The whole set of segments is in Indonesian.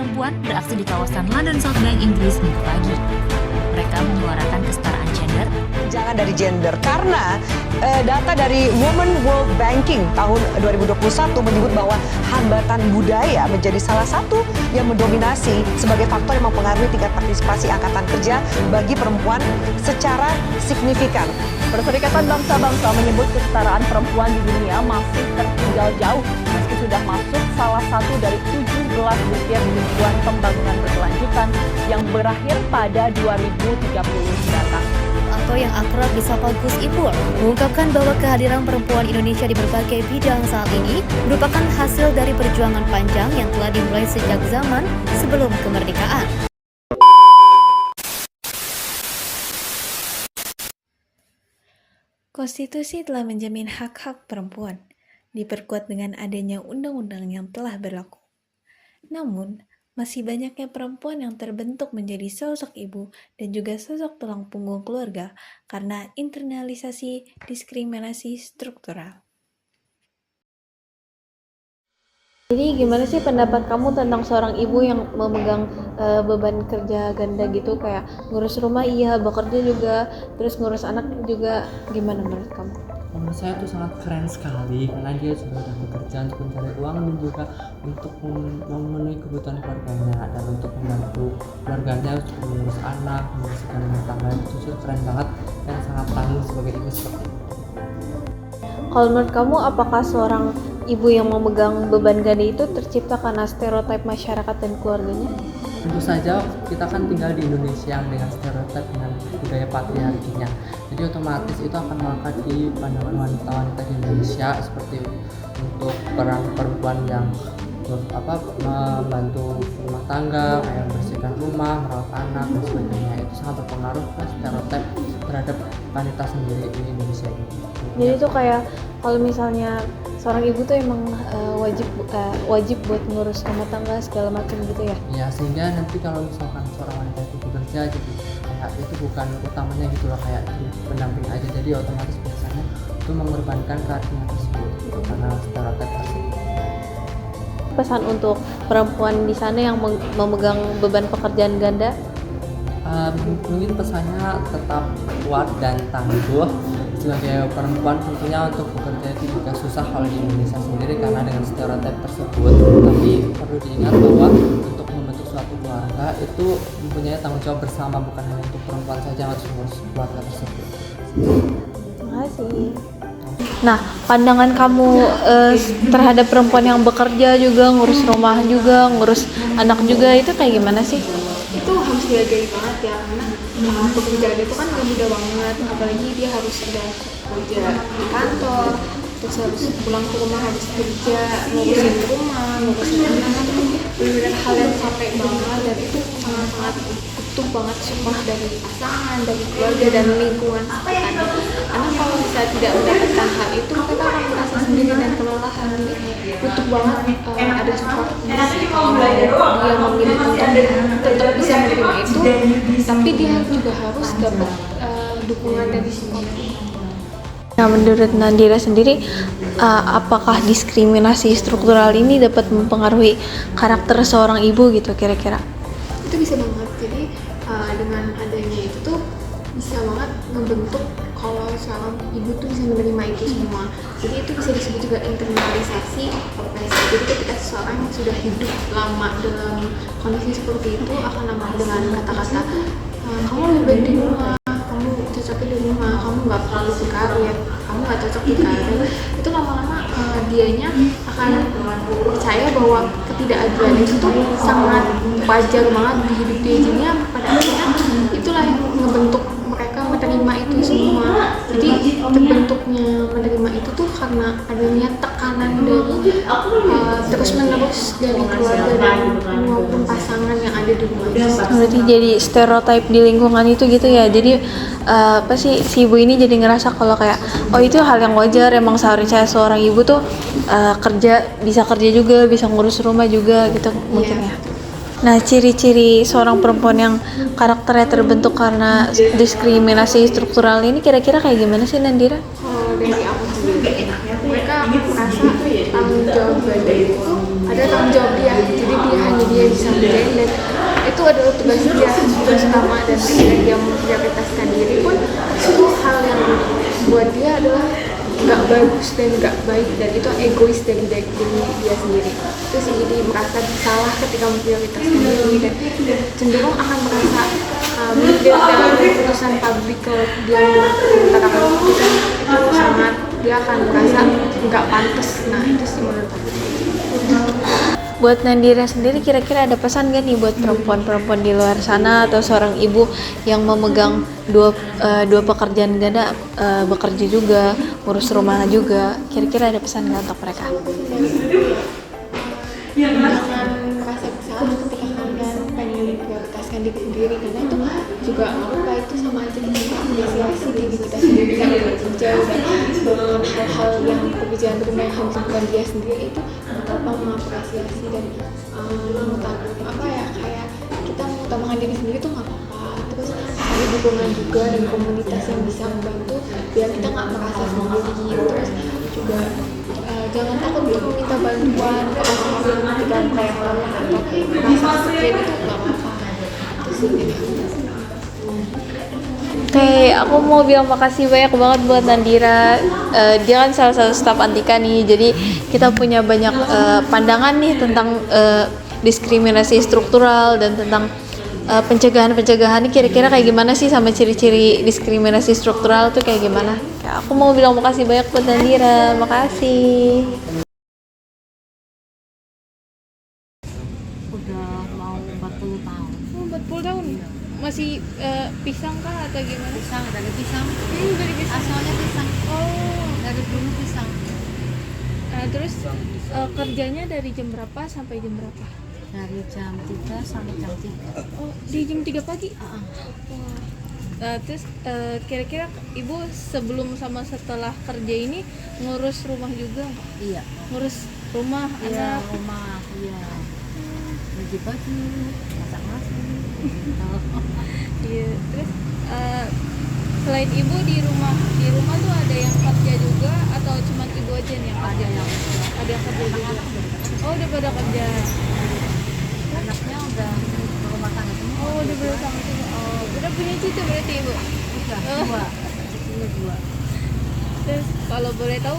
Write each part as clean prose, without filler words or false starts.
perempuan beraksi di kawasan London South Bank, Inggris minggu pagi. Mereka menyuarakan kesetaraan gender. Jangan dari gender, karena data dari Women World Banking tahun 2021 menyebut bahwa hambatan budaya menjadi salah satu yang mendominasi sebagai faktor yang mempengaruhi tingkat partisipasi angkatan kerja bagi perempuan secara signifikan. Perserikatan Bangsa-Bangsa menyebut kesetaraan perempuan di dunia masih tertinggal jauh meski sudah masuk salah satu dari 17 bukti tujuan pembangunan berkelanjutan yang berakhir pada 2030 mendatang. Atau yang akrab disapa Gus Ipul, mengungkapkan bahwa kehadiran perempuan Indonesia di berbagai bidang saat ini merupakan hasil dari perjuangan panjang yang telah dimulai sejak zaman sebelum kemerdekaan. Konstitusi telah menjamin hak-hak perempuan, diperkuat dengan adanya undang-undang yang telah berlaku. Namun, masih banyaknya perempuan yang terbentuk menjadi sosok ibu dan juga sosok tulang punggung keluarga karena internalisasi diskriminasi struktural. Jadi gimana sih pendapat kamu tentang seorang ibu yang memegang beban kerja ganda gitu, kayak ngurus rumah iya, bekerja juga, terus ngurus anak juga, gimana menurut kamu? Menurut saya itu sangat keren sekali karena dia sudah ada pekerjaan untuk mencari uang dan juga untuk memenuhi kebutuhan keluarganya dan untuk membantu keluarganya untuk mengurus anak, membersihkan rumah tangga. Itu keren banget dan sangat tangguh sebagai ibu seperti itu. Kalau menurut kamu, apakah seorang ibu yang memegang beban ganda itu tercipta karena stereotip masyarakat dan keluarganya? Tentu saja kita kan tinggal di Indonesia yang dengan stereotip dengan budaya patriarkinya, jadi otomatis itu akan melekat di pandangan wanita-wanita di Indonesia seperti untuk peran perempuan yang membantu rumah tangga, kayak membersihkan rumah, merawat anak dan sebagainya. Itu sangat berpengaruh ke stereotip terhadap wanita sendiri di Indonesia ini. Jadi itu kayak kalau misalnya seorang ibu tuh emang wajib buat ngurus rumah tangga segala macam gitu ya? Ya, sehingga nanti kalau misalkan seorang wanita itu bekerja, jadi kayak itu bukan utamanya gitu loh, kayak pendamping aja. Jadi otomatis biasanya itu mengorbankan karirnya tersebut karena stereotip tersebut. Pesan untuk perempuan di sana yang memegang beban pekerjaan ganda? Mungkin pesannya tetap kuat dan tangguh. Sebagai perempuan tentunya untuk bekerja itu juga susah kalau di Indonesia sendiri karena dengan stereotip tersebut. Tapi perlu diingat bahwa untuk membentuk suatu keluarga itu mempunyai tanggung jawab bersama, bukan hanya untuk perempuan saja yang harus mengurus keluarga tersebut. Terima kasih. Nah, pandangan kamu terhadap perempuan yang bekerja juga, ngurus rumah juga, ngurus anak juga, itu kayak gimana sih? Itu harus dihargai banget ya, karena pekerjaan itu kan gak mudah banget, apalagi dia harus ada kerja di kantor, terus harus pulang ke rumah, harus kerja, ngurusin rumah, ngurusin anak, benar-benar hal yang capek banget, dan itu sangat-sangat butuh banget sumpah dari pasangan, dari keluarga, dan lingkungan sekitarnya. Karena kalau misalnya tidak mendapatkan hal itu, mereka akan merasa sendiri dan kelelahan. Jadi butuh banget ada support kalau dia memilih untuk tetap bisa menerima itu, tapi dia juga harus dapat dukungan dari support. Nah, menurut Nandira sendiri, apakah diskriminasi struktural ini dapat mempengaruhi karakter seorang ibu gitu kira-kira? Itu bisa banget. Jadi dengan adanya itu tuh bisa banget membentuk kalau seorang ibu tuh bisa menerima itu semua. Jadi itu bisa disebut juga internalisasi opresi. Jadi ketika seseorang yang sudah hidup lama dalam kondisi seperti itu akan lama dengan kata-kata kamu lebih baik di rumah, kamu cocoknya di rumah, kamu nggak perlu ke karir, kamu nggak cocok di karir. Itu lama-lama dianya akan percaya bahwa ketidakadilan itu tuh sangat wajar banget di hidup dia. Jadinya pada akhirnya itulah yang ngebentuk mereka menerima itu semua. Jadi terbentuknya menerima itu tuh karena adanya tekanan dari terus-menerus dari keluarga dan maupun pasangan yang ada di rumah. Berarti jadi stereotip di lingkungan itu gitu ya. Jadi si ibu ini jadi ngerasa kalau kayak itu hal yang wajar, emang seharusnya seorang ibu tuh bisa kerja juga, bisa ngurus rumah juga gitu mungkin ya. Nah, ciri-ciri seorang perempuan yang karakternya terbentuk karena diskriminasi struktural ini kira-kira kayak gimana sih, Nandira? Kalau dari aku sendiri, mereka merasa tanggung jawab ganda itu ada tanggung jawab dia, jadi dia hanya dia bisa ngerjain, dan itu adalah tugas dia utama, dan ketika dia memprioritaskan diri pun itu hal yang buat dia adalah nggak bagus dan nggak baik, dan itu egois dari diri dia sendiri. Itu sih, jadi merasa salah ketika memprioritaskan diri dan cenderung akan merasa minder dalam keputusan publik. Kalau dia mengutarakan keputusan itu sangat, dia akan merasa nggak pantas. Nah itu sih menurut aku. Buat Nandira sendiri kira-kira ada pesan gak nih buat perempuan-perempuan di luar sana atau seorang ibu yang memegang dua pekerjaan ganda, bekerja juga, ngurus rumah juga, kira-kira ada pesan gak untuk mereka? Jangan merasa bersalah ketika kalian pengen memprioritaskan diri sendiri, karena itu juga apa, itu sama aja kita apresiasi diri kita sendiri yang bekerja dan melakukan hal-hal yang pekerjaan rumah yang harus bukan dia sendiri, itu apa mengapresiasi dan apa ya, kayak kita mengutamakan diri sendiri tuh nggak apa-apa. Terus ada dukungan juga dan komunitas yang bisa membantu biar kita nggak merasa sendiri. Terus juga jangan takut untuk meminta bantuan ke orang-orang ketika kayak lelah atau merasa kesepian, itu nggak apa-apa. Itu sih dari aku. Oke, aku mau bilang makasih banyak banget buat Nandira. Dia kan salah satu staf Antika nih, jadi kita punya banyak pandangan nih tentang diskriminasi struktural dan tentang pencegahan-pencegahan. Kira-kira kayak gimana sih sama ciri-ciri diskriminasi struktural tuh kayak gimana? Aku mau bilang makasih banyak buat Nandira, makasih. Udah mau 40 tahun. 40 tahun? Masih pisang kah atau gimana? Pisang, dari pisang. Dari pisang. Asalnya pisang. Oh. Dari dulu pisang. Terus kerjanya dari jam berapa sampai jam berapa? Dari jam 3 sampai jam 3. Oh, di jam 3 pagi? Heeh. Wah. Terus kira-kira ibu sebelum sama setelah kerja ini ngurus rumah juga nggak? Iya. Ngurus rumah, Iya, anak? rumah. Iya. Bagi baju, masak nasi. Iya. Terus selain ibu di rumah tuh ada yang kerja juga atau cuma ibu aja nih yang kerja? Ada yang kerja juga. Oh, udah pada kerja. Anaknya udah berumah tangga semua. Oh, udah bersama semua. Oh, udah punya cucu berarti ibu? Udah, 2. Cucunya 2. Terus kalau boleh tahu,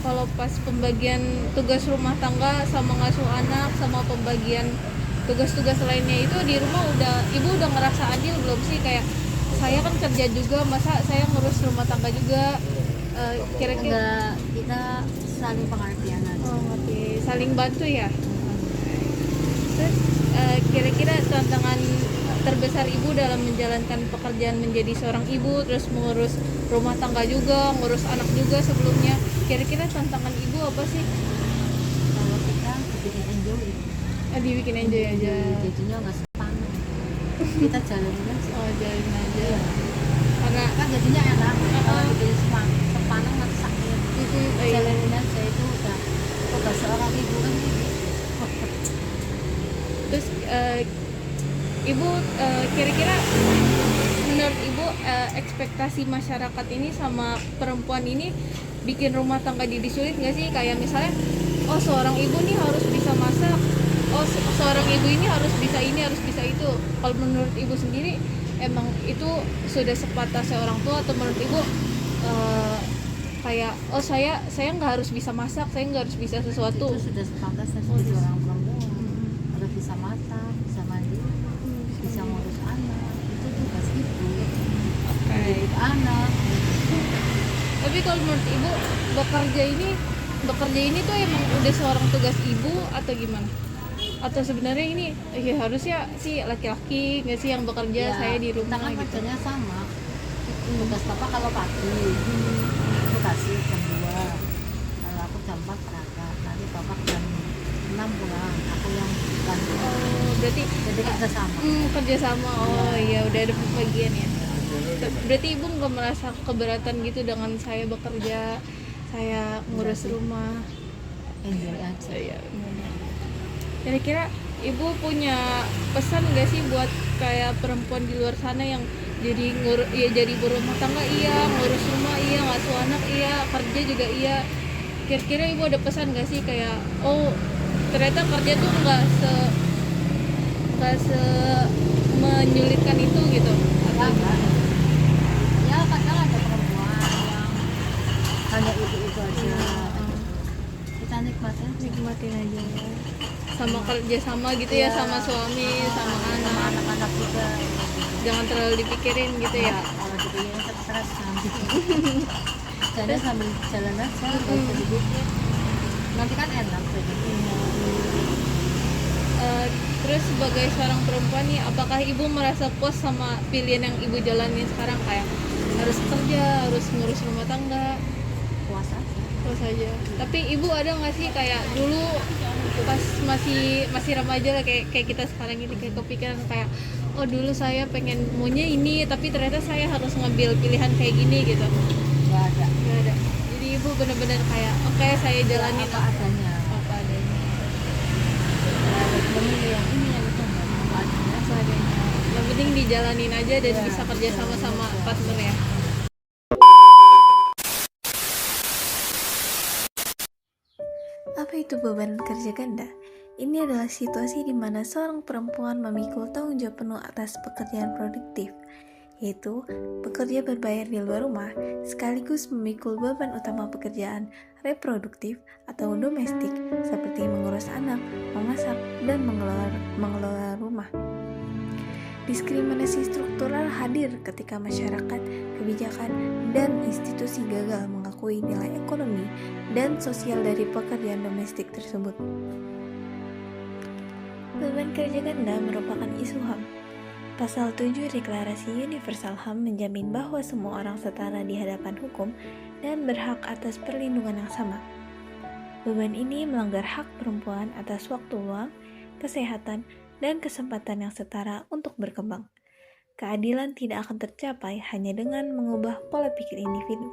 kalau pas pembagian tugas rumah tangga sama ngasuh anak sama pembagian tugas-tugas lainnya itu di rumah ibu udah ngerasa adil belum sih? Kayak saya kan kerja juga, masa saya ngurus rumah tangga juga? Kira-kira Enggak, kita saling pengertian aja. oh, ngerti, saling bantu ya. Terus kira-kira tantangan terbesar ibu dalam menjalankan pekerjaan menjadi seorang ibu, terus mengurus rumah tangga juga, ngurus anak juga sebelumnya, kira-kira tantangan ibu apa sih? Kalau kita bikin enjoy, Dibikin enjoy aja. jadinya nggak sepanas. Kita jalanin aja. Oh, jalanin aja. Karena Kan jadinya enak. Kalau bikin sepanas nanti sakit. iya. Jalanin aja, itu udah tugas seorang ibu kan gitu. Terus ibu kira-kira menurut ibu ekspektasi masyarakat ini sama perempuan ini bikin rumah tangga jadi sulit nggak sih? Kayak misalnya, oh seorang ibu nih harus bisa masak, oh seorang ibu ini harus bisa ini, harus bisa itu. Kalau menurut ibu sendiri emang itu sudah sepantasnya orang tua, atau menurut ibu kayak oh saya nggak harus bisa masak, saya nggak harus bisa sesuatu? Itu sudah sepantasnya sebagai seorang perempuan. Harus bisa masak, bisa mandi, bisa ngurus anak. Itu tugas ibu. Didik anak. Tapi kalau menurut ibu bekerja ini tuh emang udah seorang tugas ibu atau gimana? Atau sebenarnya ini ya harusnya sih laki-laki nggak sih yang bekerja, Ya, saya di rumah kita kan gitu. kerjanya sama. Tugas papa kalau pagi, aku kasih jam 2. Kalau aku jam 4 berangkat. Nanti papa jam 6 pulang. Aku yang bantu. Oh, berarti Jadi kerja sama. kerja sama. Oh iya, udah ada pembagian ya. Berarti ibu nggak merasa keberatan gitu dengan saya bekerja, saya ngurus rumah? Enjoy aja. Iya. Kira-kira ibu punya pesan nggak sih buat kayak perempuan di luar sana yang jadi jadi berumah tangga iya, ngurus rumah iya, ngasuh anak iya, kerja juga iya. Kira-kira ibu ada pesan nggak sih kayak oh ternyata kerja tuh nggak nggak menyulitkan itu gitu. Enggak. Ya kadang ada perempuan yang hanya itu aja. Kita Nikmatin aja. Sama kerja sama gitu ya, sama suami, sama anak. anak-anak juga. Jangan terlalu dipikirin gitu ya. Kalau dipikirin stres nanti. Jadi sambil jalan aja, nggak usah dibikin. Nanti kan enak gitu. Terus sebagai seorang perempuan nih, apakah ibu merasa puas sama pilihan yang ibu jalanin sekarang, kayak harus kerja, harus ngurus rumah tangga? Puasa. Puas aja. Tapi ibu ada nggak sih kayak dulu pas masih remaja lah, kayak kita sekarang ini, kayak kepikiran kayak, oh dulu saya pengen maunya ini tapi ternyata saya harus ngambil pilihan kayak gini gitu? Nggak ada. Nggak ada. Jadi ibu benar-benar kayak oke, saya jalanin Apa adanya. apa adanya. Memilih yang ini yang itu nggak ada. Apa adanya. Yang penting dijalanin aja dan Ya, bisa kerja sama-sama partner ya. Apa itu beban kerja ganda? Ini adalah situasi di mana seorang perempuan memikul tanggung jawab penuh atas pekerjaan produktif, yaitu bekerja berbayar di luar rumah, sekaligus memikul beban utama pekerjaan reproduktif atau domestik seperti mengurus anak, memasak, dan mengelola rumah. Diskriminasi struktural hadir ketika masyarakat, kebijakan, dan institusi gagal mengakui nilai ekonomi dan sosial dari pekerjaan domestik tersebut. Beban kerja ganda merupakan isu HAM. Pasal 7 Deklarasi Universal HAM menjamin bahwa semua orang setara di hadapan hukum dan berhak atas perlindungan yang sama. Beban ini melanggar hak perempuan atas waktu luang, kesehatan, dan kesempatan yang setara untuk berkembang. Keadilan tidak akan tercapai hanya dengan mengubah pola pikir individu.